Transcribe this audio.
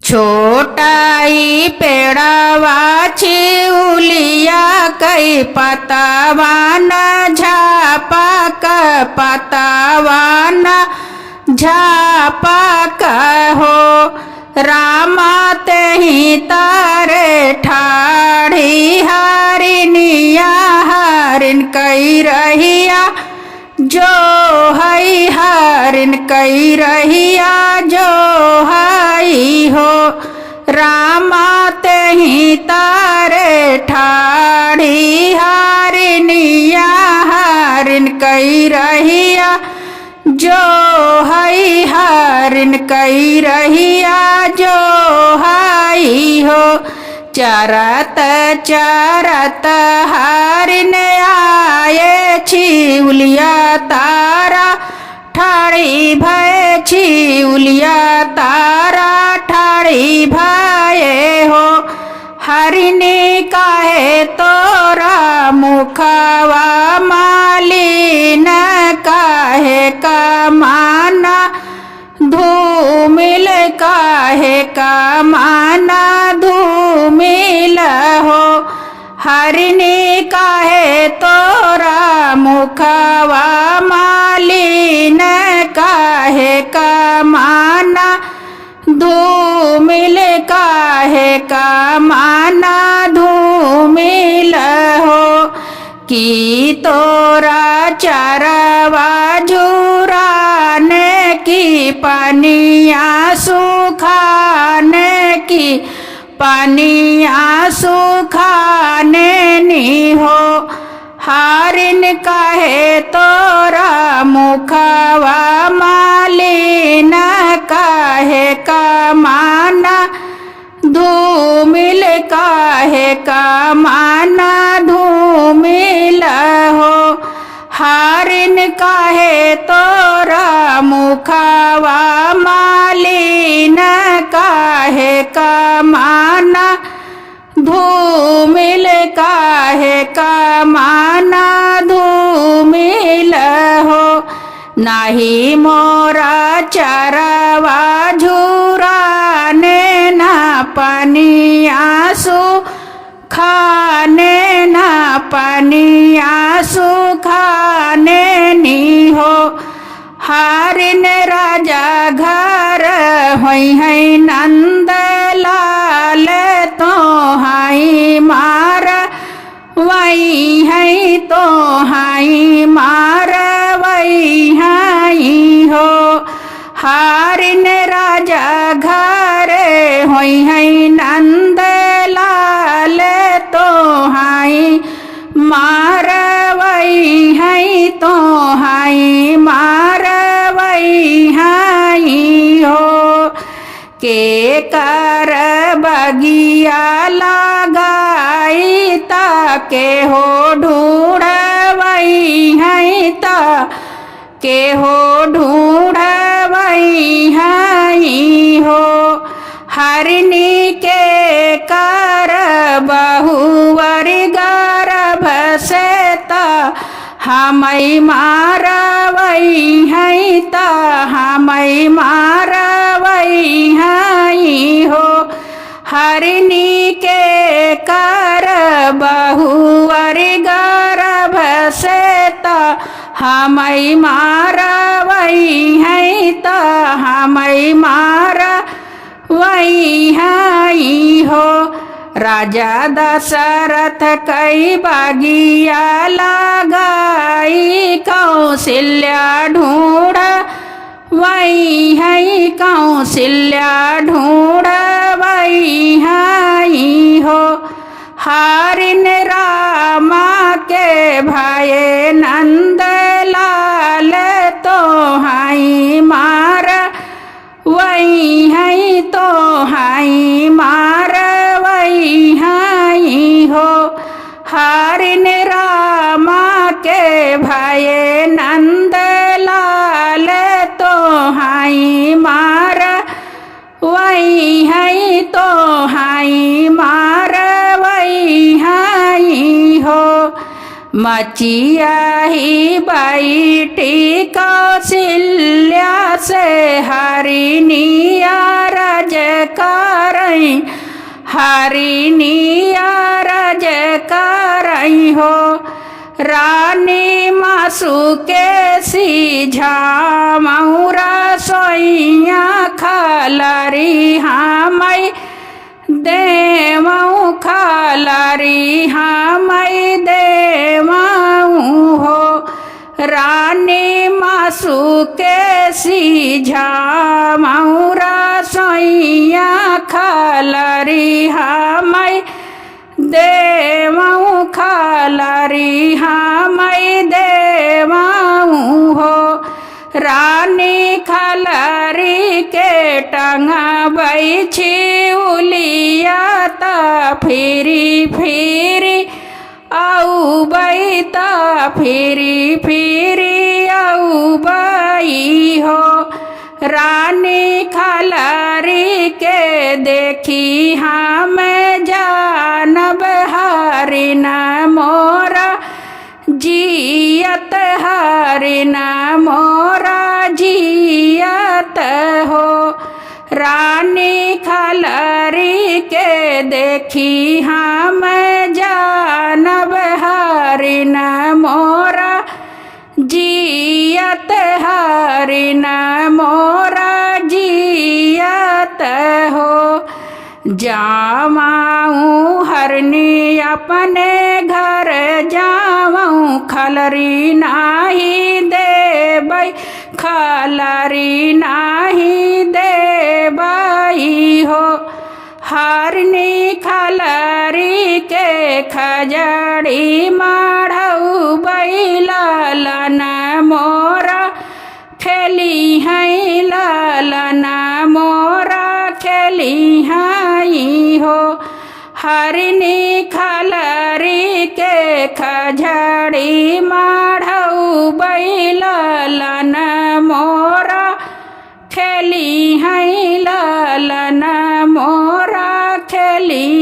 छोटाई पेड़वा छिउलिया कई पतवान झापक पतवान झापक हो रामा तेहि तारे ठाड़ी हरिनिया हरिन कई रहिया जो हई हरिन कई रहिया जो हई हो रामा तेहि तारे ठाड़ी हरिनिया हरिन कई रहिया जो हई हरिन कई रहिया जो हई हो चरत चरत हरिन आये छिउलिया तारा ठाड़ी भय छिउलिया तारा ठाड़ी भये हो हरिनी काहे तोरा मुखवा मालिन काहे कमाना धूमिल काहे कमाना धूमिल हो हरिनी काहे तोरा मुखवा मालिन काहे कमाना धूमिल काहे कमाना धूमिल हो की तोरा चरवा झुराने की पनिया सुखाने की पनिया सुखाने नी हो हरिन काहे तोरा मुखवा मालिन काहे कमाना धूमिल काहे कमाना धूमिल हो हरिन काहे तोरा मुखवा मालिन काहे कमाना धूमिल काहे कमाना धूमिल हो नाही मोरा चरवा झुराने ना पनिया सुखाने ना पनिया सुखाने नी हो हरिन राजा घर होई है नंद लाल तो हाई मार वही है तो हाई मार वही हाई हो हरिन राजा घर होई है नंद लाल तो हाई मार वही है तो हाई मार वही हाई हो के कर बगिया लगाई ताके हो ढूढ़ वही है ता के हो ढूढ़ वही हाई हो हरिनी के कर बहुवर गर्भ से ता हमई मार वही है ता हमई मार वही हाई हो हरिनी के कर बहुवर गर्भ से ता हमई मार वही है ता हमई मार वही हाई हो राजा दशरथ कई बागिया लगाई कौशल्या ढूंढ वही है कौशल्या ढूंढ वही हाई हो हरिन रामा के भाई नंद लाल तो हाई मार वही है तो हाई मार वही हाई हो हरिन रामा के भाई नंद लाल तो हाई मार वही है तो हाई मार वही हाई हो मचिया ही बैठी कौशल्या से हरिनिया रज का सई हरिनिया रज करई हो रानी मासु के सीझा मऊरा सोइया खलरी हमई देवऊ खलरी हमई देवऊ हो रानी मासु के सीझा मऊरा सोइया खलरी हमई देवऊ खलरी हमई देवऊ हो रानी खलरी के टंगबई छिउलिया त फिरी फिरी औ बैता फिरी फिरी औ बई हो रानी खलरी के देखी हम जानब हरिन मोरा जियत हरिन मोरा जियत हो रानी खलरी के देखी हम जानब हरिन मोरा जियत हरिन मोरा जियत हो जावाऊँ हरनी अपने घर जावाऊँ खलरी नाही देबई खलरी नाही देबई हो हरनी खलरी के खजड़ी माढ़ऊ बैलन मोरा खेली है लालन मोरा खेली है हो हरनी खलरी के खजड़ी माढ़ऊ बैलन मोरा खेली है लालन मोरा खेली